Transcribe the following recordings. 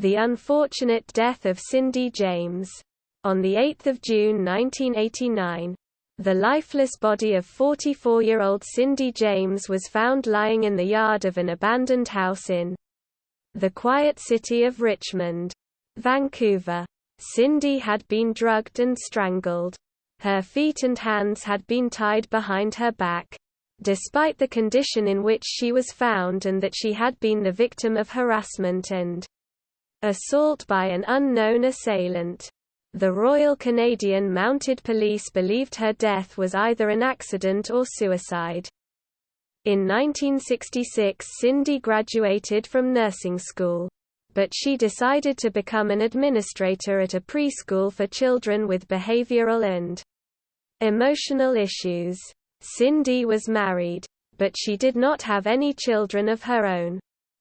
The unfortunate death of Cindy James. On 8 June 1989, the lifeless body of 44-year-old Cindy James was found lying in the yard of an abandoned house in the quiet city of Richmond, Vancouver. Cindy had been drugged and strangled. Her feet and hands had been tied behind her back. Despite the condition in which she was found and that she had been the victim of harassment and assault by an unknown assailant, the Royal Canadian Mounted Police believed her death was either an accident or suicide. In 1966, Cindy graduated from nursing school, but she decided to become an administrator at a preschool for children with behavioral and emotional issues. Cindy was married, but she did not have any children of her own.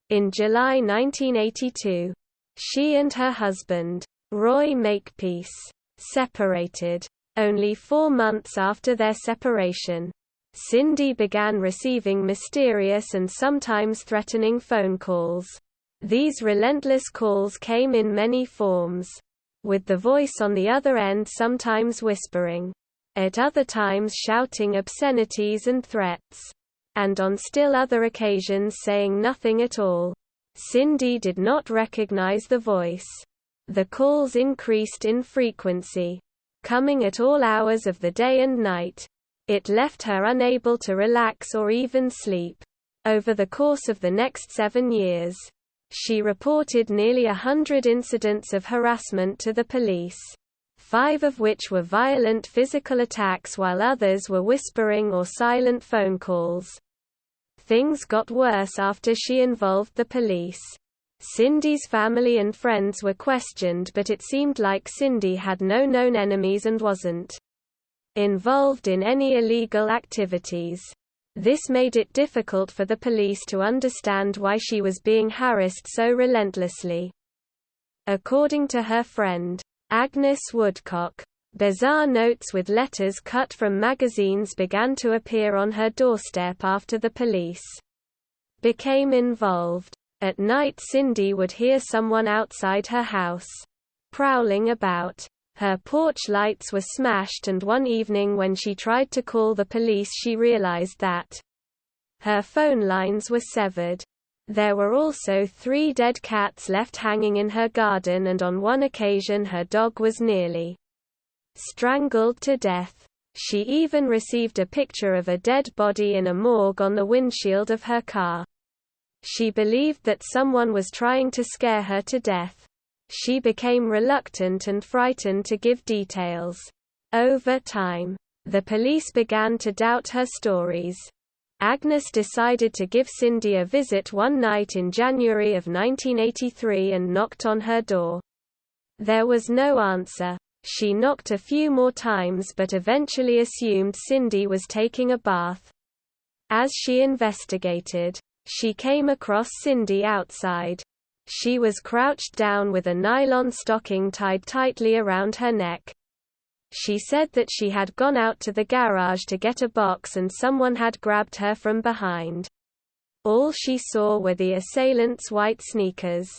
In July 1982, she and her husband, Roy Makepeace, separated. Only 4 months after their separation, Cindy began receiving mysterious and sometimes threatening phone calls. These relentless calls came in many forms, with the voice on the other end sometimes whispering, at other times shouting obscenities and threats, and on still other occasions saying nothing at all. Cindy did not recognize the voice. The calls increased in frequency, coming at all hours of the day and night. It left her unable to relax or even sleep. Over the course of the next 7 years, she reported nearly 100 incidents of harassment to the police, 5 of which were violent physical attacks while others were whispering or silent phone calls. Things got worse after she involved the police. Cindy's family and friends were questioned, but it seemed like Cindy had no known enemies and wasn't involved in any illegal activities. This made it difficult for the police to understand why she was being harassed so relentlessly. According to her friend, Agnes Woodcock, bizarre notes with letters cut from magazines began to appear on her doorstep after the police became involved. At night, Cindy would hear someone outside her house prowling about. Her porch lights were smashed, and one evening when she tried to call the police, she realized that her phone lines were severed. There were also 3 dead cats left hanging in her garden, and on one occasion her dog was nearly strangled to death. She even received a picture of a dead body in a morgue on the windshield of her car. She believed that someone was trying to scare her to death. She became reluctant and frightened to give details. Over time, the police began to doubt her stories. Agnes decided to give Cindy a visit one night in January of 1983 and knocked on her door. There was no answer. She knocked a few more times but eventually assumed Cindy was taking a bath. As she investigated, she came across Cindy outside. She was crouched down with a nylon stocking tied tightly around her neck. She said that she had gone out to the garage to get a box and someone had grabbed her from behind. All she saw were the assailant's white sneakers.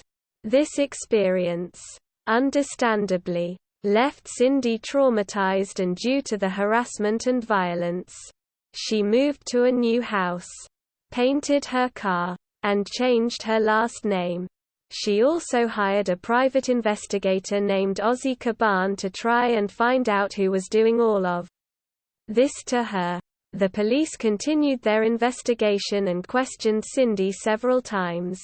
This experience, understandably, left Cindy traumatized, and due to the harassment and violence, she moved to a new house, painted her car, and changed her last name. She also hired a private investigator named Ozzy Caban to try and find out who was doing all of this to her. The police continued their investigation and questioned Cindy several times.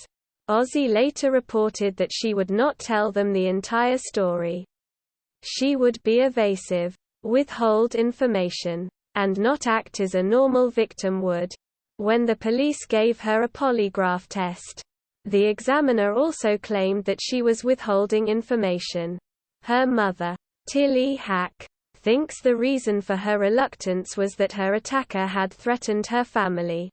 Ozzy later reported that she would not tell them the entire story. She would be evasive, withhold information, and not act as a normal victim would. When the police gave her a polygraph test, the examiner also claimed that she was withholding information. Her mother, Tilly Hack, thinks the reason for her reluctance was that her attacker had threatened her family.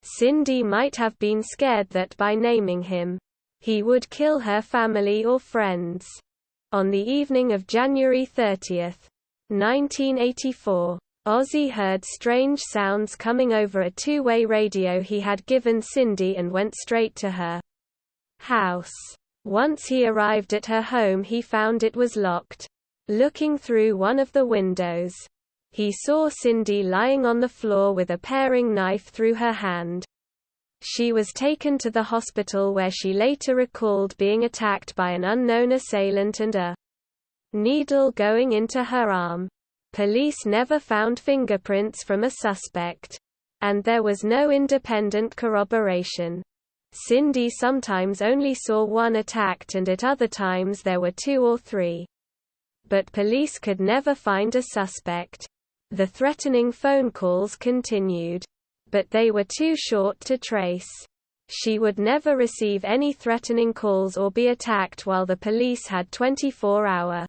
Cindy might have been scared that by naming him, he would kill her family or friends. On the evening of January 30, 1984, Ozzy heard strange sounds coming over a two-way radio he had given Cindy and went straight to her house. Once he arrived at her home, he found it was locked. Looking through one of the windows, he saw Cindy lying on the floor with a paring knife through her hand. She was taken to the hospital where she later recalled being attacked by an unknown assailant and a needle going into her arm. Police never found fingerprints from a suspect, and there was no independent corroboration. Cindy sometimes only saw one attacked, and at other times there were 2 or 3. But police could never find a suspect. The threatening phone calls continued, but they were too short to trace. She would never receive any threatening calls or be attacked while the police had 24-hour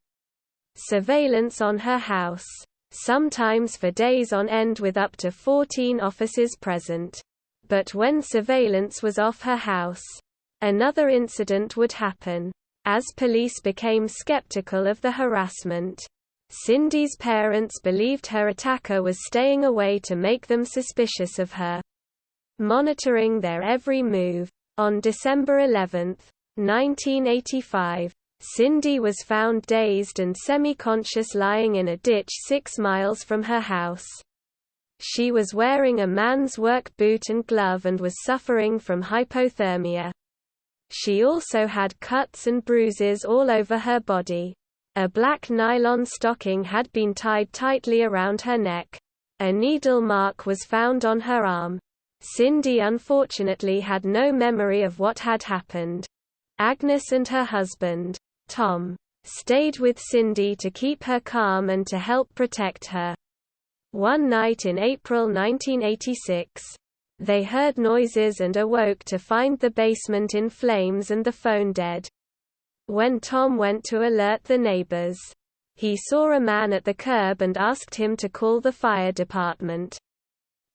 surveillance on her house, sometimes for days on end with up to 14 officers present. But when surveillance was off her house, another incident would happen. As police became skeptical of the harassment, Cindy's parents believed her attacker was staying away to make them suspicious of her, monitoring their every move. On December 11, 1985, Cindy was found dazed and semi-conscious lying in a ditch 6 miles from her house. She was wearing a man's work boot and glove and was suffering from hypothermia. She also had cuts and bruises all over her body. A black nylon stocking had been tied tightly around her neck. A needle mark was found on her arm. Cindy unfortunately had no memory of what had happened. Agnes and her husband, Tom, stayed with Cindy to keep her calm and to help protect her. One night in April 1986, they heard noises and awoke to find the basement in flames and the phone dead. When Tom went to alert the neighbors, he saw a man at the curb and asked him to call the fire department.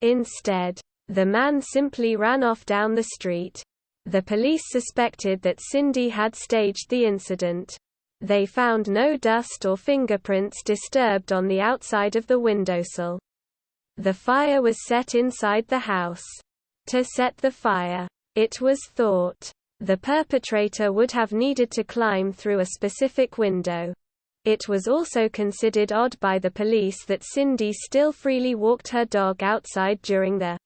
Instead, the man simply ran off down the street. The police suspected that Cindy had staged the incident. They found no dust or fingerprints disturbed on the outside of the windowsill. The fire was set inside the house. To set the fire, it was thought, the perpetrator would have needed to climb through a specific window. It was also considered odd by the police that Cindy still freely walked her dog outside during the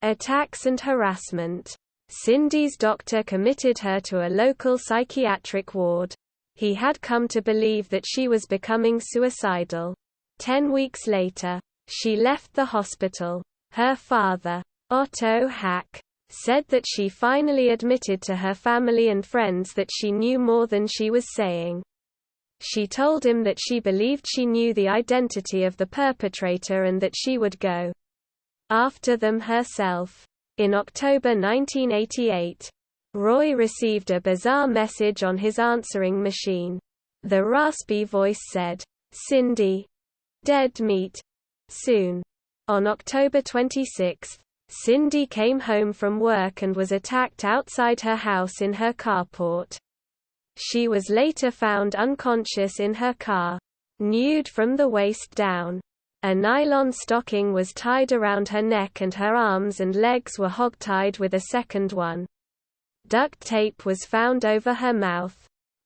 attacks and harassment. Cindy's doctor committed her to a local psychiatric ward. He had come to believe that she was becoming suicidal. 10 weeks later, she left the hospital. Her father, Otto Hack, said that she finally admitted to her family and friends that she knew more than she was saying. She told him that she believed she knew the identity of the perpetrator and that she would go after them herself. In October 1988, Roy received a bizarre message on his answering machine. The raspy voice said, "Cindy. Dead meat. Soon." On October 26, Cindy came home from work and was attacked outside her house in her carport. She was later found unconscious in her car, nude from the waist down. A nylon stocking was tied around her neck and her arms and legs were hogtied with a second one. Duct tape was found over her mouth,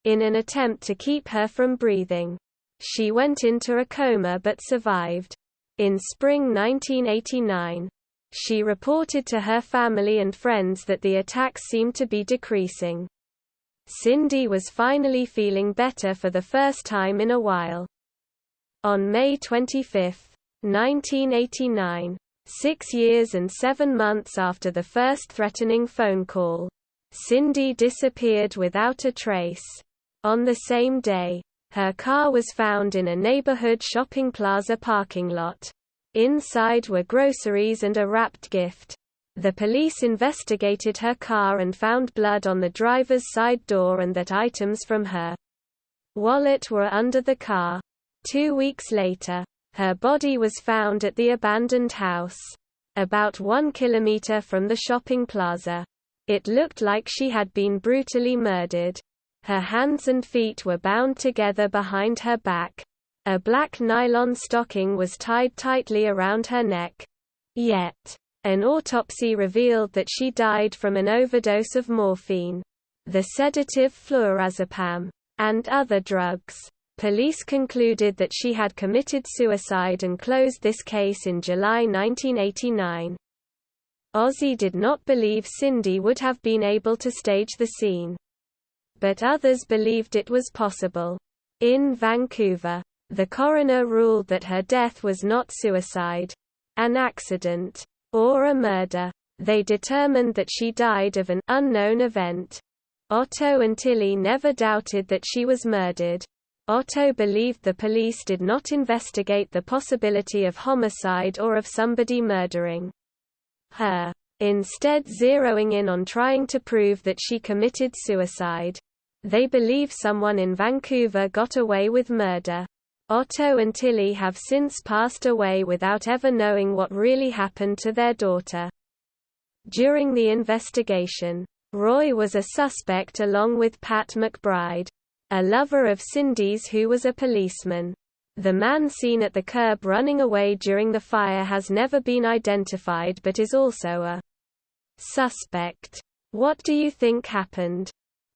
in an attempt to keep her from breathing. She went into a coma but survived. In spring 1989, she reported to her family and friends that the attacks seemed to be decreasing. Cindy was finally feeling better for the first time in a while. On May 25, 1989, 6 years and 7 months after the first threatening phone call, Cindy disappeared without a trace. On the same day, her car was found in a neighborhood shopping plaza parking lot. Inside were groceries and a wrapped gift. The police investigated her car and found blood on the driver's side door and that items from her wallet were under the car. 2 weeks later, her body was found at the abandoned house, about 1 kilometer from the shopping plaza. It looked like she had been brutally murdered. Her hands and feet were bound together behind her back. A black nylon stocking was tied tightly around her neck. Yet, an autopsy revealed that she died from an overdose of morphine. the sedative fluorazepam, and other drugs. Police concluded that she had committed suicide and closed this case in July 1989. Ozzie did not believe Cindy would have been able to stage the scene, but others believed it was possible. In Vancouver, the coroner ruled that her death was not suicide, an accident, or a murder. They determined that she died of an unknown event. Otto and Tilly never doubted that she was murdered. Otto believed the police did not investigate the possibility of homicide or of somebody murdering her, instead zeroing in on trying to prove that she committed suicide. They believe someone in Vancouver got away with murder. Otto and Tilly have since passed away without ever knowing what really happened to their daughter. During the investigation, Roy was a suspect along with Pat McBride, a lover of Cindy's who was a policeman. The man seen at the curb running away during the fire has never been identified but is also a suspect. What do you think happened?